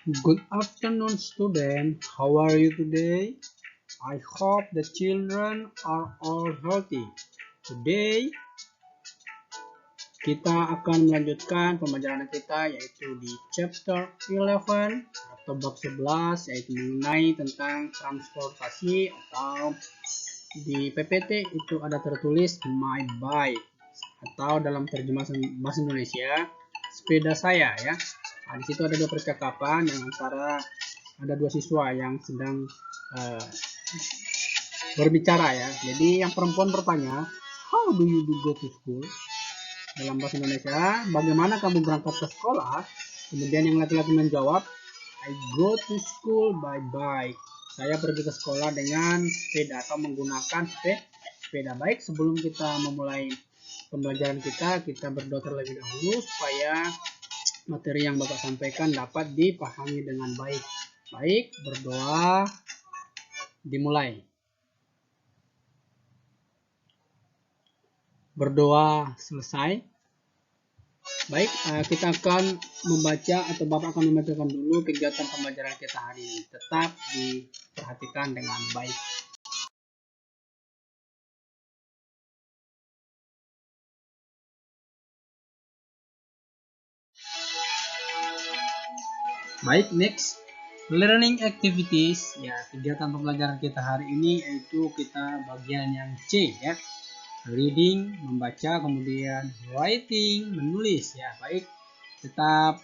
Good afternoon, student. How are you today? I hope the children are all healthy. Today, kita akan melanjutkan pembelajaran kita yaitu di chapter 11 atau bab 11 yaitu mengenai tentang transportasi atau di PPT itu ada tertulis my bike atau dalam terjemahan bahasa Indonesia sepeda saya ya. Nah, di situ ada dua percakapan yang antara ada dua siswa yang sedang berbicara ya. Jadi yang perempuan bertanya, how do you go to school? Dalam bahasa Indonesia, bagaimana kamu berangkat ke sekolah? Kemudian yang laki-laki menjawab, I go to school by bike. Saya pergi ke sekolah dengan sepeda atau menggunakan sepeda. Baik, sebelum kita memulai pembelajaran kita berdoa terlebih dahulu supaya materi yang Bapak sampaikan dapat dipahami dengan baik. Baik, berdoa dimulai. Berdoa selesai. Baik, kita akan membaca atau Bapak akan membacakan dulu kegiatan pembelajaran kita hari ini. Tetap diperhatikan dengan baik. Baik, next. Learning activities. Ya, kegiatan pembelajaran kita hari ini yaitu kita bagian yang C ya. Reading, membaca, kemudian writing, menulis ya. Baik, tetap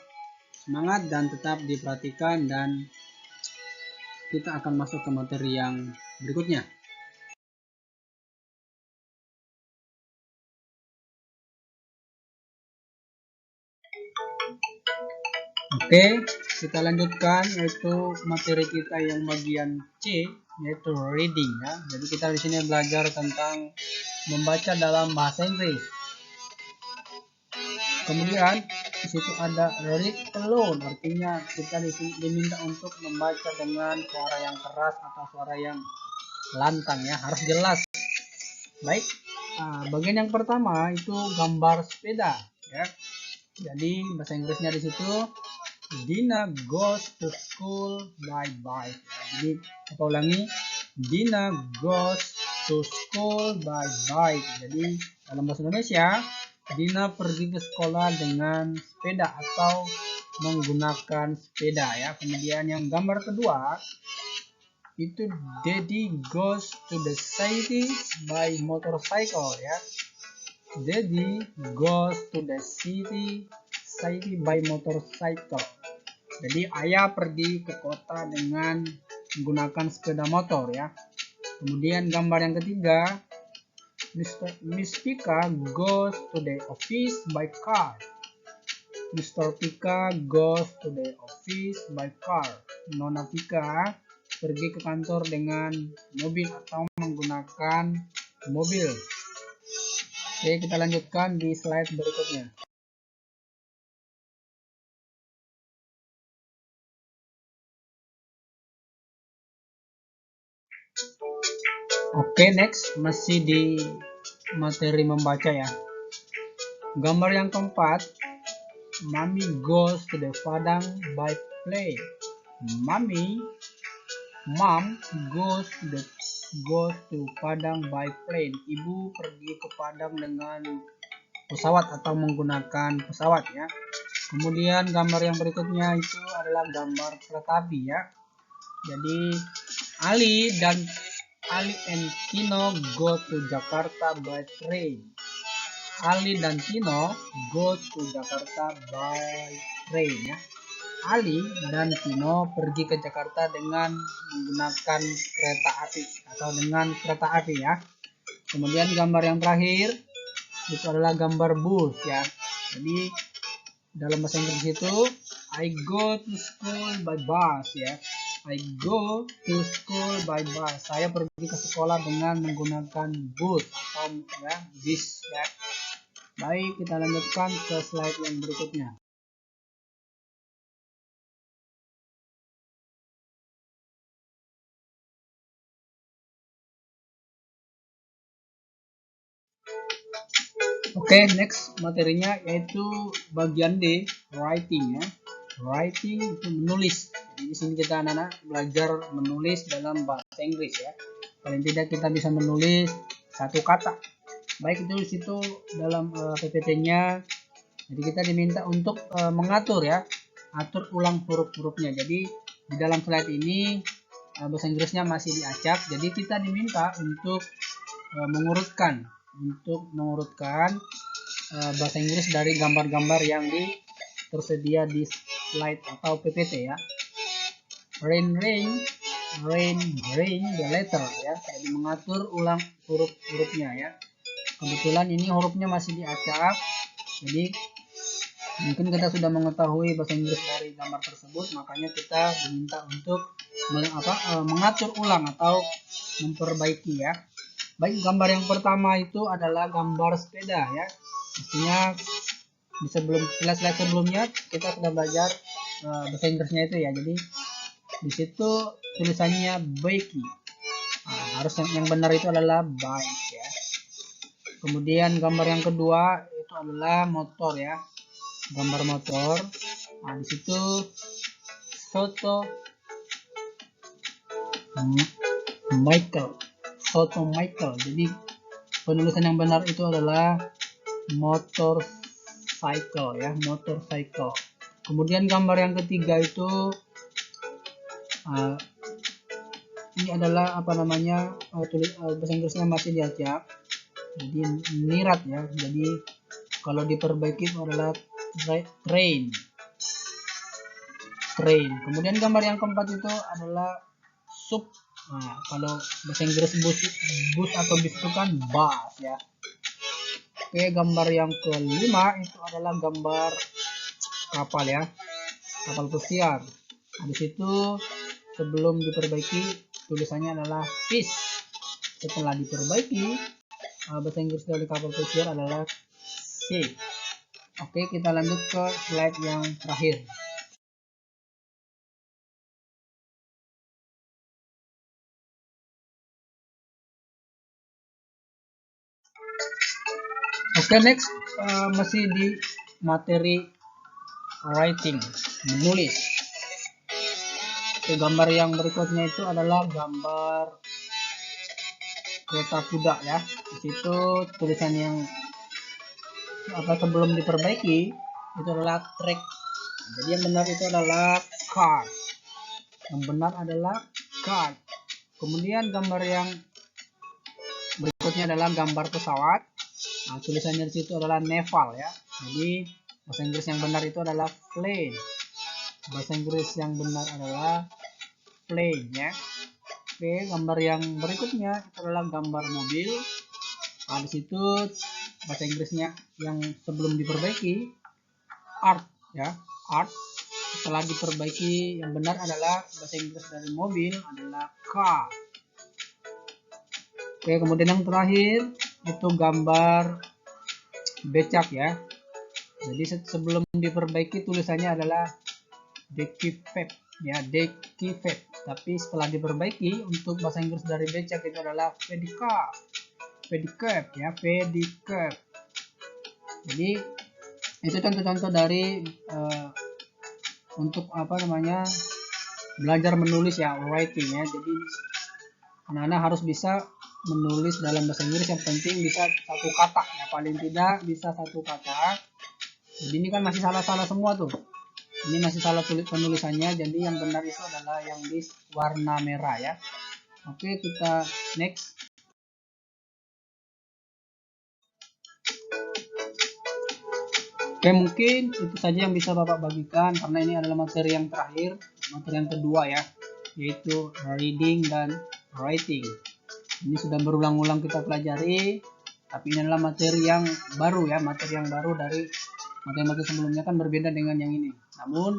semangat dan tetap diperhatikan dan kita akan masuk ke materi yang berikutnya. Oke, kita lanjutkan yaitu materi kita yang bagian C yaitu reading ya. Jadi kita di sini belajar tentang membaca dalam bahasa Inggris. Kemudian di situ ada read alone, artinya kita diminta untuk membaca dengan suara yang keras atau suara yang lantang ya, harus jelas. Baik, bagian yang pertama itu gambar sepeda ya. Jadi bahasa Inggrisnya di situ Dina goes to school by bike. Jadi kita ulangi, Dina goes to school by bike. Jadi dalam bahasa Indonesia, Dina pergi ke sekolah dengan sepeda atau menggunakan sepeda ya. Kemudian yang gambar kedua itu Daddy goes to the city by motorcycle ya. Daddy goes to the city by motorcycle. Jadi ayah pergi ke kota dengan menggunakan sepeda motor ya. Kemudian gambar yang ketiga, Miss Pika goes to the office by car. Mr. Pika goes to the office by car. Nona Pika pergi ke kantor dengan mobil atau menggunakan mobil. Oke, kita lanjutkan di slide berikutnya. Oke, next masih di materi membaca ya. Gambar yang keempat, Mommy goes to the Padang by plane. Mom goes to Padang by plane. Ibu pergi ke Padang dengan pesawat atau menggunakan pesawat ya. Kemudian gambar yang berikutnya itu adalah gambar kereta api ya. Jadi Ali and Tino go to Jakarta by train. Ali dan Tino go to Jakarta by train ya. Ali dan Tino pergi ke Jakarta dengan menggunakan kereta api atau dengan kereta api ya. Kemudian gambar yang terakhir itu adalah gambar bus ya. Jadi dalam bahasa Inggris itu I go to school by bus ya. I go to school by bus. Saya pergi ke sekolah dengan menggunakan bus atau ya, bis ya. Baik, kita lanjutkan ke slide yang berikutnya. Oke, next materinya yaitu bagian D, writing ya. writing itu menulis. Jadi di sini kita anak-anak belajar menulis dalam bahasa Inggris ya. Paling tidak kita bisa menulis satu kata. Baik itu di situ dalam PPT-nya. Jadi kita diminta untuk mengatur ya, atur ulang huruf-hurufnya. Jadi di dalam slide ini bahasa Inggrisnya masih diacak. Jadi kita diminta untuk mengurutkan bahasa Inggris dari gambar-gambar yang tersedia di slide atau PPT ya. Rain, the letter ya. Jadi mengatur ulang huruf-hurufnya ya. Kebetulan ini hurufnya masih diacak. Jadi mungkin kita sudah mengetahui bahasa Inggris dari gambar tersebut, makanya kita diminta untuk mengatur ulang atau memperbaiki ya. Baik, gambar yang pertama itu adalah gambar sepeda ya. Pastinya di slide sebelumnya kita sudah belajar bahasa Inggrisnya itu ya. Jadi di situ tulisannya bike. Harus yang benar itu adalah bike ya. Kemudian gambar yang kedua itu adalah motor ya. Gambar motor. Nah, di situ foto Michael. Jadi penulisan yang benar itu adalah motorcycle ya, motorcycle. Kemudian gambar yang ketiga itu ini adalah bahasa Inggrisnya masih diacak. Jadi nirat ya. Jadi kalau diperbaiki itu adalah train. Kemudian gambar yang keempat itu adalah sub. Nah, kalau bahasa Inggris bus atau bis itu kan bus ya. Oke, gambar yang kelima itu adalah gambar kapal ya, kapal pesiar. Nah, di situ sebelum diperbaiki tulisannya adalah fish. Setelah diperbaiki bahasa Inggris dari kapal pesiar adalah ship. Oke, kita lanjut ke slide yang terakhir. Oke, next masih di materi writing, menulis. Oke, gambar yang berikutnya itu adalah gambar kereta kuda ya. Di situ tulisan yang sebelum diperbaiki itu adalah track. Jadi yang benar itu adalah car. Yang benar adalah car. Kemudian gambar yang berikutnya adalah gambar pesawat. Nah, tulisannya di situ adalah naval ya. Jadi bahasa Inggris yang benar itu adalah plane. Bahasa Inggris yang benar adalah plane ya. Oke, gambar yang berikutnya itu adalah gambar mobil. Nah, di situ bahasa Inggrisnya yang sebelum diperbaiki art ya, art. Setelah diperbaiki yang benar adalah bahasa Inggris dari mobil adalah car. Oke, kemudian yang terakhir itu gambar becak ya. Jadi sebelum diperbaiki tulisannya adalah dekifet ya, dekifet. Tapi setelah diperbaiki untuk bahasa Inggris dari becak itu adalah pedicab ya, pedicab. Jadi itu contoh-contoh dari untuk belajar menulis ya, writing ya. Jadi anak-anak harus bisa menulis dalam bahasa Inggris, yang penting bisa satu kata ya, paling tidak bisa satu kata. Jadi ini kan masih salah-salah semua tuh, ini masih salah tulis penulisannya. Jadi yang benar itu adalah yang di warna merah ya. Oke, kita next. Oke, mungkin itu saja yang bisa Bapak bagikan karena ini adalah materi yang terakhir, materi yang kedua ya, yaitu reading dan writing. Ini sudah berulang-ulang kita pelajari, tapi ini adalah materi yang baru ya, materi yang baru dari materi-materi sebelumnya kan berbeda dengan yang ini. Namun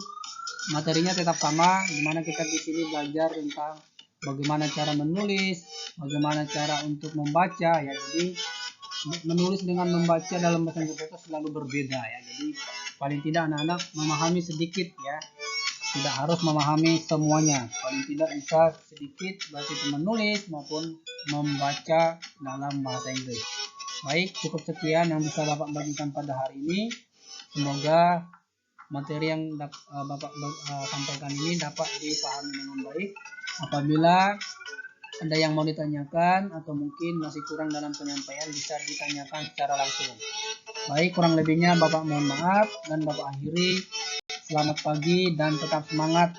materinya tetap sama, dimana kita di sini belajar tentang bagaimana cara menulis, bagaimana cara untuk membaca ya. Jadi menulis dengan membaca dalam bahasa Inggris itu selalu berbeda ya. Jadi paling tidak anak-anak memahami sedikit ya, tidak harus memahami semuanya, paling tidak bisa sedikit baik itu menulis maupun membaca dalam bahasa Inggris. Baik, cukup sekian yang bisa Bapak bagikan pada hari ini. Semoga materi yang Bapak sampaikan ini dapat dipahami dengan baik. Apabila ada yang mau ditanyakan atau mungkin masih kurang dalam penyampaian, bisa ditanyakan secara langsung. Baik, kurang lebihnya Bapak mohon maaf dan Bapak akhiri. Selamat pagi dan tetap semangat.